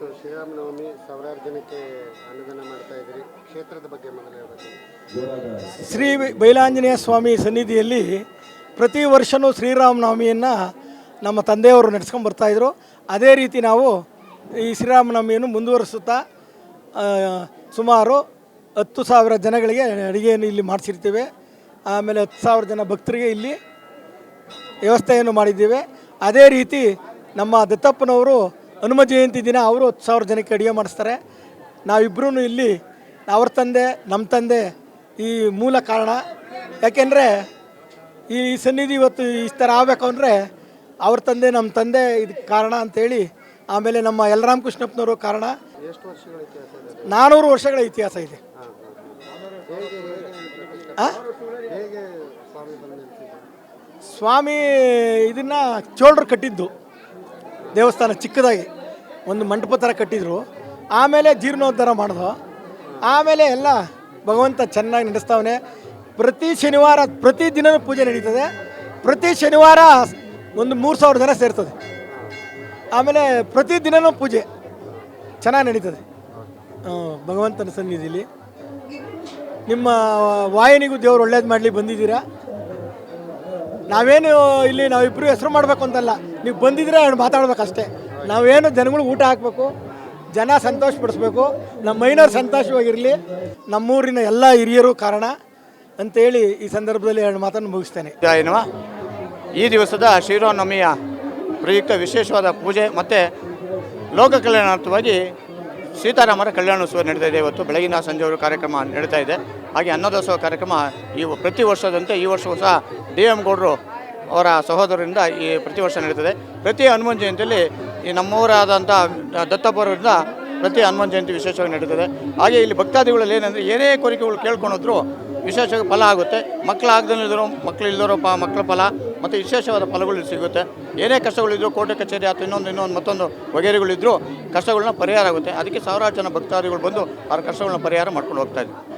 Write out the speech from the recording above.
ಇವತ್ತು ಶ್ರೀರಾಮನವಮಿ ಸಾವಿರಾರು ಜನಕ್ಕೆ ಅನ್ನದಾನ ಮಾಡ್ತಾ ಇದ್ದೀರಿ. ಕ್ಷೇತ್ರದ ಬಗ್ಗೆ ಮೊದಲು ಹೇಳ್ಬೇಕು. ಶ್ರೀ ಬೈಲಾಂಜನೇಯ ಸ್ವಾಮಿ ಸನ್ನಿಧಿಯಲ್ಲಿ ಪ್ರತಿ ವರ್ಷವೂ ಶ್ರೀರಾಮನವಮಿಯನ್ನು ನಮ್ಮ ತಂದೆಯವರು ನಡೆಸ್ಕೊಂಡು ಬರ್ತಾಯಿದ್ರು. ಅದೇ ರೀತಿ ನಾವು ಈ ಶ್ರೀರಾಮನವಮಿಯನ್ನು ಮುಂದುವರಿಸುತ್ತಾ ಸುಮಾರು 10,000 ಜನಗಳಿಗೆ ಅಡುಗೆಯನ್ನು ಇಲ್ಲಿ ಮಾಡಿಸಿರ್ತೇವೆ. ಆಮೇಲೆ 10,000 ಜನ ಭಕ್ತರಿಗೆ ಇಲ್ಲಿ ವ್ಯವಸ್ಥೆಯನ್ನು ಮಾಡಿದ್ದೇವೆ. ಅದೇ ರೀತಿ ನಮ್ಮ ದತ್ತಪ್ಪನವರು ಹನುಮ ಜಯಂತಿ ದಿನ ಅವರು 10,000 ಜನಕ್ಕೆ ಅಡುಗೆ ಮಾಡಿಸ್ತಾರೆ. ನಾವಿಬ್ಬರೂ ಇಲ್ಲಿ ಅವ್ರ ತಂದೆ ನಮ್ಮ ತಂದೆ ಈ ಮೂಲ ಕಾರಣ. ಯಾಕೆಂದರೆ ಈ ಸನ್ನಿಧಿ ಇವತ್ತು ಈ ಥರ ಆಗಬೇಕು ಅಂದರೆ ಅವ್ರ ತಂದೆ ನಮ್ಮ ತಂದೆ ಇದಕ್ಕೆ ಕಾರಣ ಅಂಥೇಳಿ. ಆಮೇಲೆ ನಮ್ಮ ಯಲರಾಮ ಕೃಷ್ಣಪ್ಪನವರು ಕಾರಣ. ಎಷ್ಟು ವರ್ಷಗಳ ಇತಿಹಾಸ ಇದೆ? 400 ವರ್ಷಗಳ ಇತಿಹಾಸ ಇದೆ. ಹೇಗೆ ಸ್ವಾಮಿ ಬಂದು ಸ್ವಾಮಿ ಇದನ್ನು ಚೋಳರು ಕಟ್ಟಿದ್ದು ದೇವಸ್ಥಾನ, ಚಿಕ್ಕದಾಗಿ ಒಂದು ಮಂಟಪ ಥರ ಕಟ್ಟಿದ್ರು. ಆಮೇಲೆ ಜೀರ್ಣೋದ್ಧಾರ ಮಾಡಿದ್ರು. ಆಮೇಲೆ ಎಲ್ಲ ಭಗವಂತ ಚೆನ್ನಾಗಿ ನಡೆಸ್ತಾವನೆ. ಪ್ರತಿ ಶನಿವಾರ ಪ್ರತಿ ದಿನವೂ ಪೂಜೆ ನಡೀತದೆ. ಪ್ರತಿ ಶನಿವಾರ ಒಂದು 3,000 ಜನ ಸೇರ್ತದೆ. ಆಮೇಲೆ ಪ್ರತಿ ದಿನವೂ ಪೂಜೆ ಚೆನ್ನಾಗಿ ನಡೀತದೆ ಭಗವಂತನ ಸನ್ನಿಧಿಲಿ. ನಿಮ್ಮ ವಾಹಿನಿಗೂ ದೇವರು ಒಳ್ಳೇದು ಮಾಡಲಿ ಬಂದಿದ್ದೀರಾ. ನಾವೇನು ಇಲ್ಲಿ ನಾವಿಬ್ಬರು ಹೆಸರು ಮಾಡಬೇಕು ಅಂತಲ್ಲ, ನೀವು ಬಂದಿದ್ರೆ ಮಾತಾಡ್ಬೇಕಷ್ಟೇ. ನಾವೇನು ಜನಗಳು ಊಟ ಹಾಕಬೇಕು, ಜನ ಸಂತೋಷಪಡಿಸ್ಬೇಕು, ನಮ್ಮ ಮೈನವ್ರು ಸಂತೋಷವಾಗಿರಲಿ, ನಮ್ಮೂರಿನ ಎಲ್ಲ ಹಿರಿಯರು ಕಾರಣ ಅಂತೇಳಿ ಈ ಸಂದರ್ಭದಲ್ಲಿ 2 ಮಾತನ್ನು ಮುಗಿಸ್ತೇನೆ. ಈ ದಿವಸದ ಶ್ರೀರಾಮನವಮಿಯ ಪ್ರಯುಕ್ತ ವಿಶೇಷವಾದ ಪೂಜೆ ಮತ್ತು ಲೋಕ ಕಲ್ಯಾಣಾರ್ಥವಾಗಿ ಸೀತಾರಾಮರ ಕಲ್ಯಾಣೋತ್ಸವ ನಡೀತಾ ಇದೆ. ಇವತ್ತು ಬೆಳಗಿನ ಸಂಜೆವರೆಗೂ ಕಾರ್ಯಕ್ರಮ ನಡೀತಾ ಇದೆ. ಹಾಗೆ ಅನ್ನದಾಸೋಹ ಕಾರ್ಯಕ್ರಮ ಪ್ರತಿ ವರ್ಷದಂತೆ ಈ ವರ್ಷವೂ ಸಹ DM ಗೌಡರು ಅವರ ಸಹೋದರರಿಂದ ಈ ಪ್ರತಿ ವರ್ಷ ನಡೀತದೆ. ಪ್ರತಿ ಹನುಮಾನ್ ಜಯಂತಿಯಲ್ಲಿ ಈ ನಮ್ಮವರಾದಂಥ ದತ್ತಪ್ಪರಿಂದ ಪ್ರತಿ ಹನುಮಾನ್ ಜಯಂತಿ ವಿಶೇಷವಾಗಿ ನಡೀತದೆ. ಹಾಗೆ ಇಲ್ಲಿ ಭಕ್ತಾದಿಗಳಲ್ಲಿ ಏನಂದರೆ ಏನೇ ಕೋರಿಕೆಗಳು ಕೇಳ್ಕೊಂಡ್ರು ವಿಶೇಷವಾಗಿ ಫಲ ಆಗುತ್ತೆ. ಮಕ್ಕಳಾಗದಿಲ್ಲದಿರೋ ಮಕ್ಕಳಿಲ್ಲದಿರೋ ಮಕ್ಕಳ ಫಲ ಮತ್ತು ವಿಶೇಷವಾದ ಫಲಗಳು ಸಿಗುತ್ತೆ. ಏನೇ ಕಷ್ಟಗಳಿದ್ರು ಕೋರ್ಟ್ ಕಚೇರಿ ಅಥವಾ ಇನ್ನೊಂದು ಮತ್ತೊಂದು ವಗೇರೆಗಳಿದ್ದರೂ ಕಷ್ಟಗಳನ್ನ ಪರಿಹಾರ ಆಗುತ್ತೆ. ಅದಕ್ಕೆ ಸಾವಿರಾರು ಜನ ಭಕ್ತಾದಿಗಳು ಬಂದು ಅವ್ರ ಕಷ್ಟಗಳನ್ನ ಪರಿಹಾರ ಮಾಡ್ಕೊಂಡು ಹೋಗ್ತಾ ಇದ್ದಾರೆ.